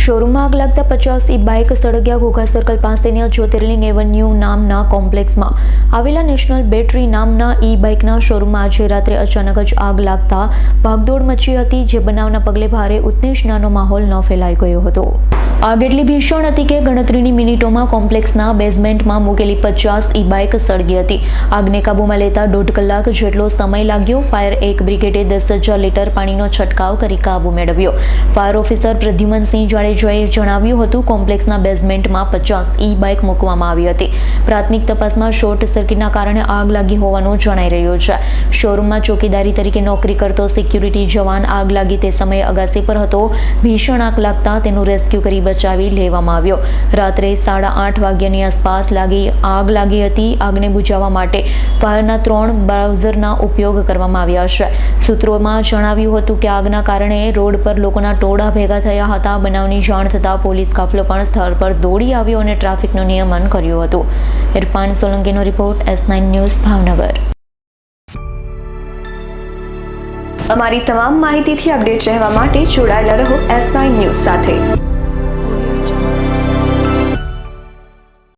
શોરૂમમાં આગ લાગતા 50 bike સળગ્યા. Ghogha circle પાસેના જ્યોતિર્લિંગ એવન્યુ નામના કોમ્પ્લેક્સમાં આવેલા નેશનલ બેટરી નામના બાઇકના શોરૂમમાં આજે રાત્રે અચાનક જ આગ લાગતા ભાગદોડ મચી હતી, જે બનાવના પગલે ભારે ઉત્તેજનાનો માહોલ ન ફેલાઈ ગયો હતો. આગ એટલી ભીષણ હતી કે ગણતરીની મિનિટોમાં કોમ્પ્લેક્સના બેઝમેન્ટમાં મૂકેલી 50 બાઇક સળગી હતી. આગને કાબૂમાં લેતા 1.5 કલાક જેટલો સમય લાગ્યો. ફાયર બ્રિગેડે 10,000 લીટર પાણીનો છંટકાવ કરી કાબૂ મેળવ્યો. ફાયર ઓફિસર પ્રદ્યુમનસિંહ જાડેજાએ જણાવ્યું હતું, કોમ્પ્લેક્સના બેઝમેન્ટમાં 50 બાઇક મૂકવામાં આવી હતી. પ્રાથમિક તપાસમાં શોર્ટ સર્કિટના કારણે આગ લાગી હોવાનું જણાઈ રહ્યું છે. શોરૂમમાં ચોકીદારી તરીકે નોકરી કરતો સિક્યુરિટી જવાન આગ લાગી તે સમયે અગાસી પર હતો. ભીષણ આગ લાગતા તેનું રેસ્ક્યુ કરી બચાવી લેવામાં આવ્યો. રાત્રે 8:30 વાગ્યાની આસપાસ આગ લાગી હતી. આગને બુઝાવવા માટે ફાયરના 3 બ્રાઉઝરના ઉપયોગ કરવામાં આવ્યા છે. સૂત્રોમાં જણાવ્યું હતું કે આગના કારણે રોડ પર લોકોના ટોળા ભેગા થયા હતા. બનાવની જાણ થતાં પોલીસ કાફલો પણ સ્થળ પર દોડી આવ્યો અને ટ્રાફિકનું નિયમન કર્યું હતું. ઇરફાન સોલંકીનો રિપોર્ટ, S9 ન્યૂઝ, ભાવનગર. અમારી તમામ માહિતીથી અપડેટ રહેવા માટે જોડાયેલા રહો S9 ન્યૂઝ સાથે.